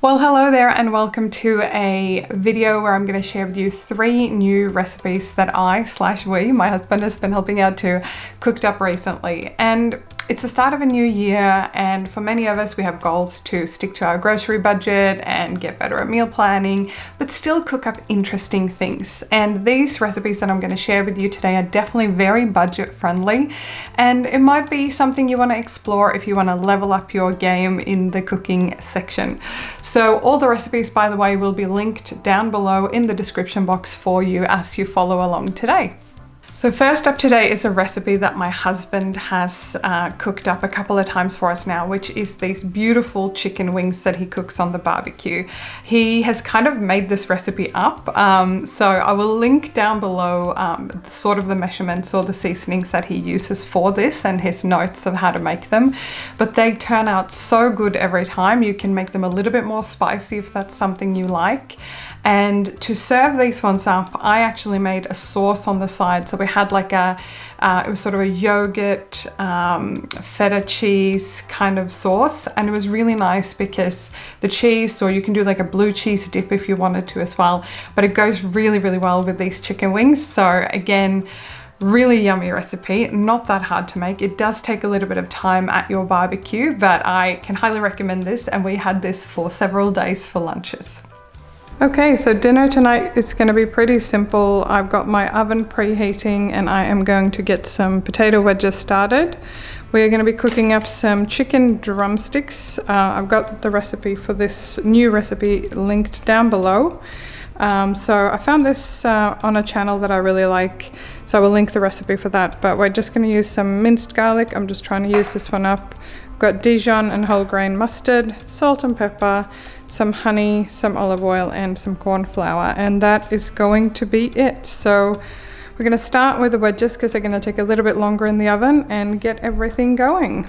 Well, hello there and welcome to a video where I'm going to share with you 3 new recipes that we, my husband, has been helping out to, cooked up recently. And it's the start of a new year, and for many of us we have goals to stick to our grocery budget and get better at meal planning, but still cook up interesting things. And these recipes that I'm going to share with you today are definitely very budget friendly, and it might be something you want to explore if you want to level up your game in the cooking section. So all the recipes, by the way, will be linked down below in the description box for you as you follow along today. So first up today is a recipe that my husband has cooked up a couple of times for us now, which is these beautiful chicken wings that he cooks on the barbecue. He has kind of made this recipe up, so I will link down below sort of the measurements or the seasonings that he uses for this and his notes of how to make them. But they turn out so good every time. You can make them a little bit more spicy if that's something you like. And to serve these ones up, I actually made a sauce on the side. So we had like it was sort of a yogurt, feta cheese kind of sauce. And it was really nice because the cheese, or you can do like a blue cheese dip if you wanted to as well, but it goes really, really well with these chicken wings. So again, really yummy recipe, not that hard to make. It does take a little bit of time at your barbecue, but I can highly recommend this. And we had this for several days for lunches. Okay, so dinner tonight is going to be pretty simple. I've got my oven preheating and I am going to get some potato wedges started. We're going to be cooking up some chicken drumsticks. I've got the recipe for this new recipe linked down below. So I found this on a channel that I really like, so I will link the recipe for that. But we're just going to use some minced garlic. I'm just trying to use this one up. Got Dijon and whole grain mustard, salt and pepper, some honey, some olive oil, and some corn flour, and that is going to be it. So we're going to start with the wedges because they're going to take a little bit longer in the oven and get everything going.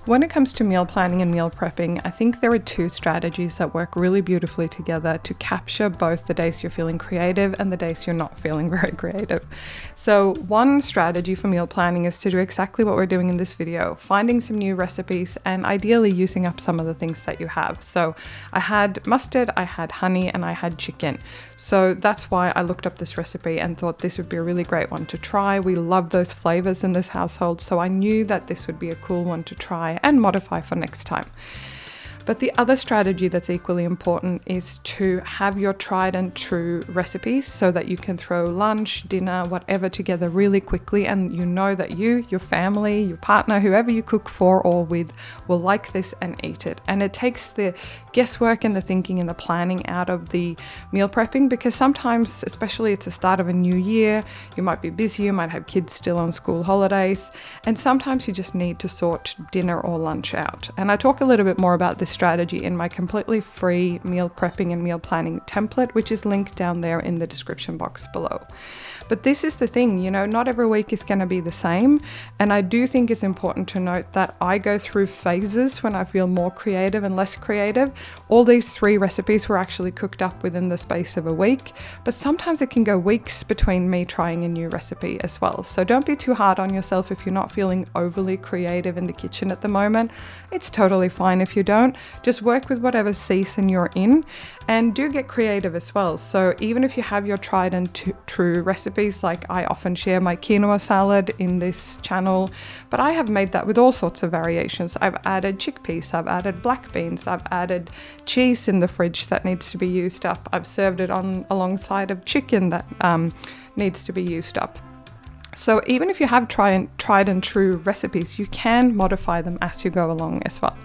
When it comes to meal planning and meal prepping, I think there are 2 strategies that work really beautifully together to capture both the days you're feeling creative and the days you're not feeling very creative. So one strategy for meal planning is to do exactly what we're doing in this video, finding some new recipes and ideally using up some of the things that you have. So I had mustard, I had honey, and I had chicken. So that's why I looked up this recipe and thought this would be a really great one to try. We love those flavors in this household, so I knew that this would be a cool one to try and modify for next time. But the other strategy that's equally important is to have your tried and true recipes so that you can throw lunch, dinner, whatever together really quickly, and you know that you, your family, your partner, whoever you cook for or with will like this and eat it. And it takes the guesswork and the thinking and the planning out of the meal prepping, because sometimes, especially at the start of a new year, you might be busy, you might have kids still on school holidays, and sometimes you just need to sort dinner or lunch out. And I talk a little bit more about this strategy in my completely free meal prepping and meal planning template, which is linked down there in the description box below. But this is the thing, you know, not every week is going to be the same. And I do think it's important to note that I go through phases when I feel more creative and less creative. All these 3 recipes were actually cooked up within the space of a week, but sometimes it can go weeks between me trying a new recipe as well. So don't be too hard on yourself if you're not feeling overly creative in the kitchen at the moment. It's totally fine if you don't. Just work with whatever season you're in and do get creative as well. So even if you have your tried and true recipes, like I often share my quinoa salad in this channel, but I have made that with all sorts of variations. I've added chickpeas, I've added black beans, I've added cheese in the fridge that needs to be used up. I've served it on alongside of chicken that needs to be used up. So even if you have tried and true recipes, you can modify them as you go along as well.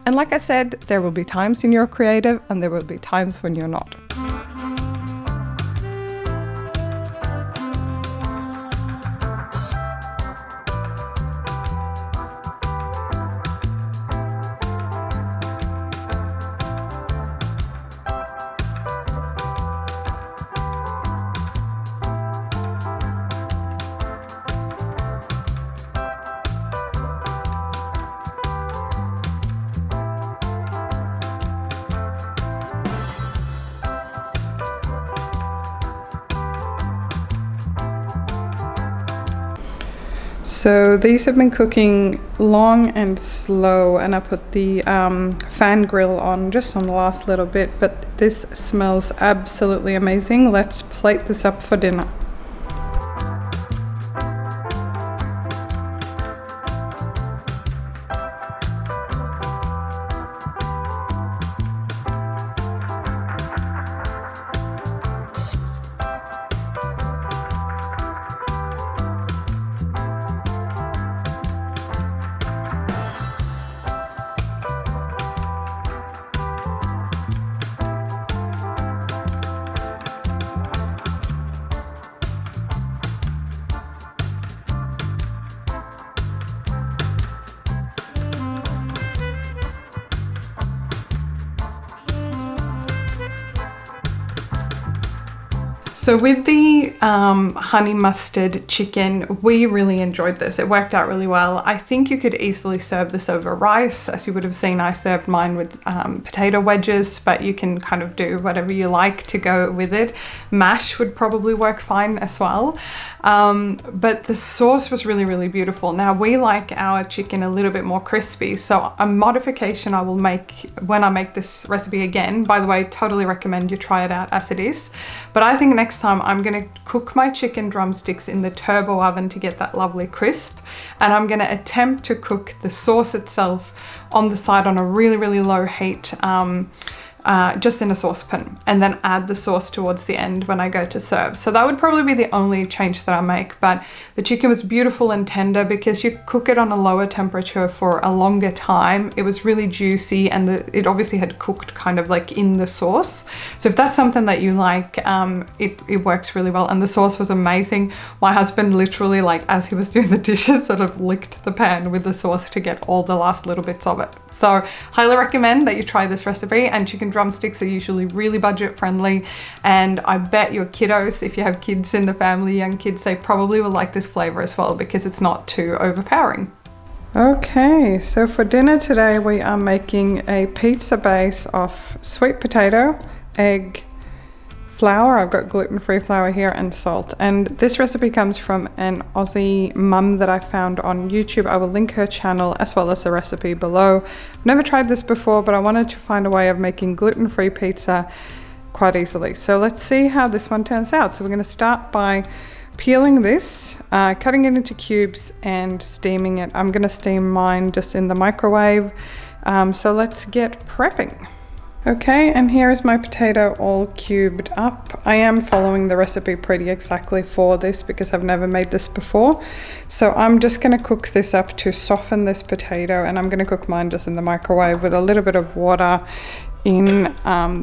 And like I said, there will be times when you're creative and there will be times when you're not. So these have been cooking long and slow, and I put the fan grill on just on the last little bit, but this smells absolutely amazing. Let's plate this up for dinner. So with the honey mustard chicken, we really enjoyed this. It worked out really well. I think you could easily serve this over rice. As you would have seen, I served mine with potato wedges, but you can kind of do whatever you like to go with it. Mash would probably work fine as well. But the sauce was really, really beautiful. Now we like our chicken a little bit more crispy. So a modification I will make when I make this recipe again, by the way, totally recommend you try it out as it is. But I think next time I'm going to cook my chicken drumsticks in the turbo oven to get that lovely crisp, and I'm going to attempt to cook the sauce itself on the side on a really, really low heat, just in a saucepan, and then add the sauce towards the end when I go to serve. So that would probably be the only change that I make, but the chicken was beautiful and tender because you cook it on a lower temperature for a longer time. It was really juicy, and it obviously had cooked kind of like in the sauce. So if that's something that you like, it works really well. And the sauce was amazing. My husband literally, like as he was doing the dishes, sort of licked the pan with the sauce to get all the last little bits of it. So highly recommend that you try this recipe. And chicken drumsticks are usually really budget friendly, and I bet your kiddos, if you have kids in the family, young kids, they probably will like this flavor as well because it's not too overpowering. Okay, so for dinner today we are making a pizza base of sweet potato, egg, flour. I've got gluten-free flour here, and salt. And this recipe comes from an Aussie mum that I found on YouTube. I will link her channel as well as the recipe below. I've never tried this before, but I wanted to find a way of making gluten-free pizza quite easily. So let's see how this one turns out. So we're going to start by peeling this, cutting it into cubes and steaming it. I'm going to steam mine just in the microwave. So let's get prepping. Okay, and here is my potato all cubed up. I am following the recipe pretty exactly for this because I've never made this before. So I'm just going to cook this up to soften this potato, and I'm going to cook mine just in the microwave with a little bit of water in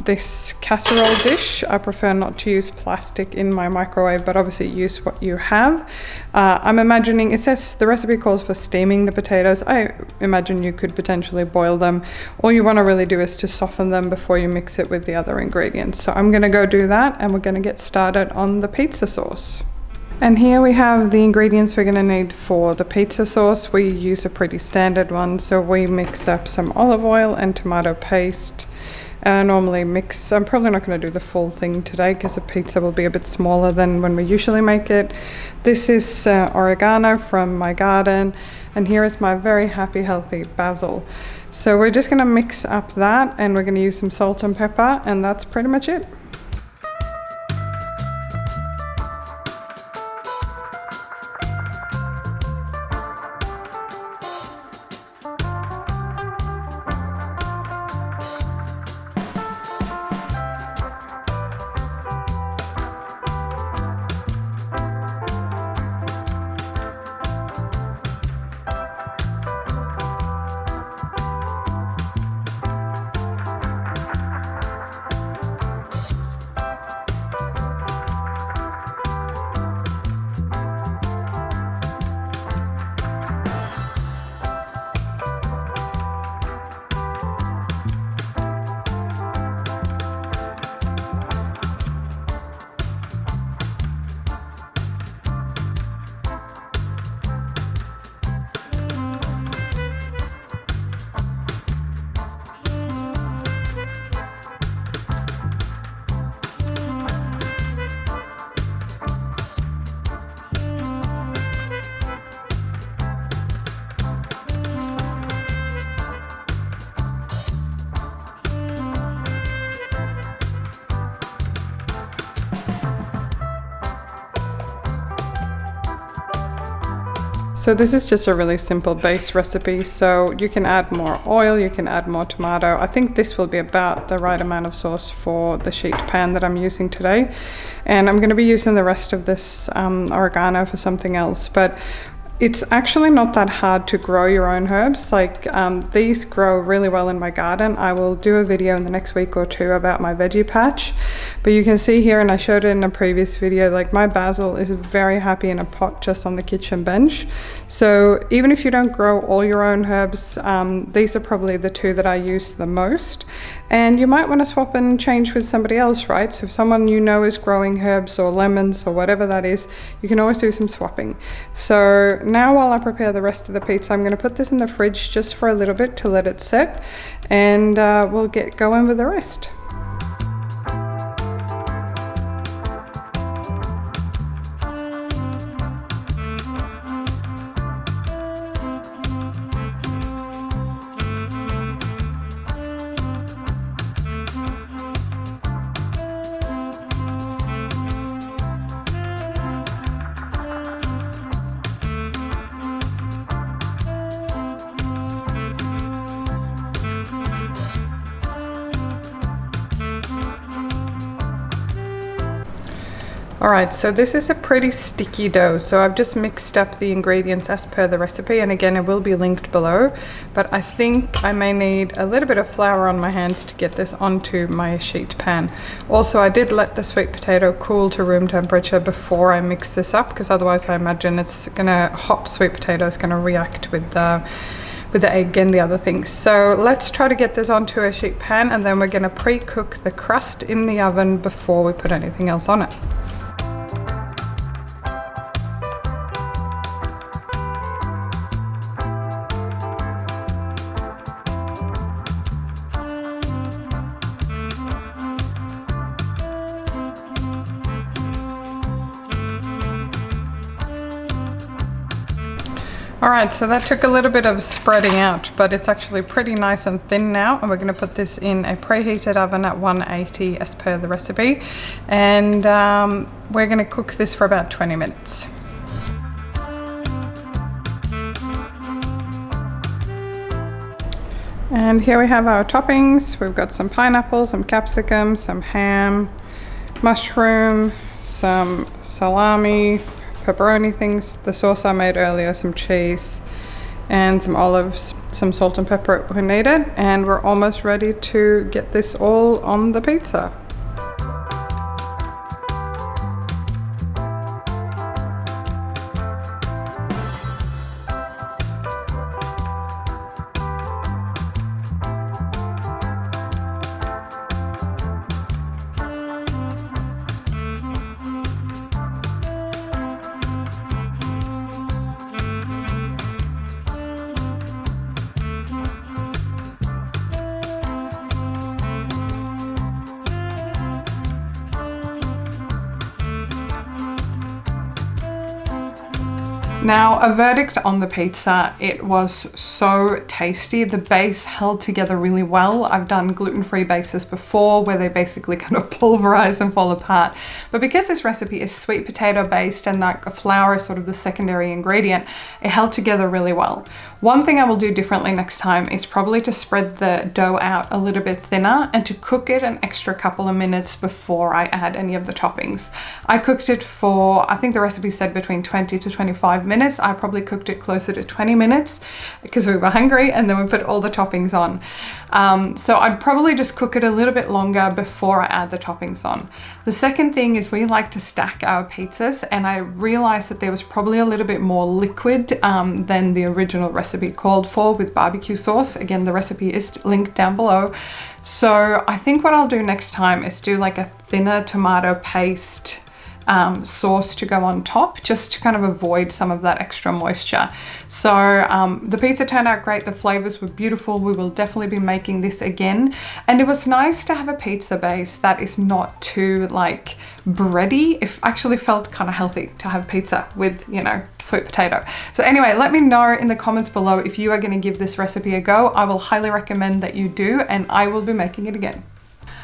this casserole dish. I prefer not to use plastic in my microwave, but obviously use what you have. I'm imagining, it says the recipe calls for steaming the potatoes. I imagine you could potentially boil them. All you want to really do is to soften them before you mix it with the other ingredients. So I'm going to go do that, and we're going to get started on the pizza sauce. And here we have the ingredients we're going to need for the pizza sauce. We use a pretty standard one, so we mix up some olive oil and tomato paste. And I normally mix, I'm probably not going to do the full thing today because the pizza will be a bit smaller than when we usually make it. This is oregano from my garden, and here is my very happy healthy basil. So we're just going to mix up that, and we're going to use some salt and pepper, and that's pretty much it. So this is just a really simple base recipe. So you can add more oil, you can add more tomato. I think this will be about the right amount of sauce for the sheet pan that I'm using today. And I'm going to be using the rest of this oregano for something else. But it's actually not that hard to grow your own herbs. Like these grow really well in my garden. I will do a video in the next week or two about my veggie patch. But you can see here, and I showed it in a previous video, like my basil is very happy in a pot just on the kitchen bench. So even if you don't grow all your own herbs, these are probably the two that I use the most. And you might want to swap and change with somebody else, right? So if someone you know is growing herbs or lemons or whatever that is, you can always do some swapping. So now while I prepare the rest of the pizza, I'm going to put this in the fridge just for a little bit to let it set, and we'll get going with the rest. Alright, so this is a pretty sticky dough, so I've just mixed up the ingredients as per the recipe, and again it will be linked below, but I think I may need a little bit of flour on my hands to get this onto my sheet pan. Also, I did let the sweet potato cool to room temperature before I mix this up, because otherwise I imagine hot sweet potato is gonna react with the egg and the other things. So let's try to get this onto a sheet pan, and then we're gonna pre-cook the crust in the oven before we put anything else on it. Alright, so that took a little bit of spreading out, but it's actually pretty nice and thin now, and we're going to put this in a preheated oven at 180 as per the recipe, and we're going to cook this for about 20 minutes. And here we have our toppings. We've got some pineapple, some capsicum, some ham, mushroom, some salami, pepperoni things, the sauce I made earlier, some cheese, and some olives, some salt and pepper when needed, and we're almost ready to get this all on the pizza. Now, a verdict on the pizza, it was so tasty. The base held together really well. I've done gluten-free bases before where they basically kind of pulverize and fall apart. But because this recipe is sweet potato based and like flour is sort of the secondary ingredient, it held together really well. One thing I will do differently next time is probably to spread the dough out a little bit thinner and to cook it an extra couple of minutes before I add any of the toppings. I cooked it for, I think the recipe said between 20 to 25 minutes. I probably cooked it closer to 20 minutes because we were hungry, and then we put all the toppings on. So I'd probably just cook it a little bit longer before I add the toppings on. The second thing is we like to stack our pizzas, and I realized that there was probably a little bit more liquid than the original recipe called for with barbecue sauce. Again, the recipe is linked down below. So I think what I'll do next time is do like a thinner tomato paste sauce to go on top, just to kind of avoid some of that extra moisture. So the pizza turned out great. The flavors were beautiful. We will definitely be making this again. And it was nice to have a pizza base that is not too like bready. It actually felt kind of healthy to have pizza with, you know, sweet potato. So anyway, let me know in the comments below if you are going to give this recipe a go. I will highly recommend that you do, and I will be making it again.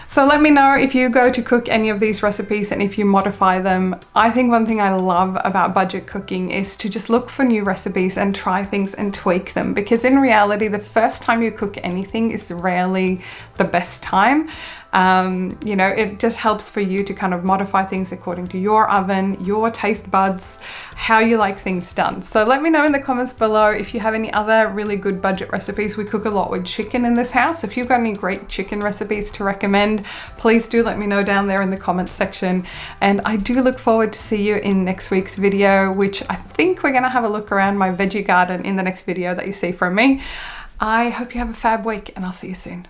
So let me know if you go to cook any of these recipes and if you modify them. I think one thing I love about budget cooking is to just look for new recipes and try things and tweak them, because in reality, the first time you cook anything is rarely the best time. You know, it just helps for you to kind of modify things according to your oven, your taste buds, how you like things done. So let me know in the comments below if you have any other really good budget recipes. We cook a lot with chicken in this house. If you've got any great chicken recipes to recommend, please do let me know down there in the comments section. And I do look forward to see you in next week's video, which I think we're gonna have a look around my veggie garden in the next video that you see from me. I hope you have a fab week, and I'll see you soon.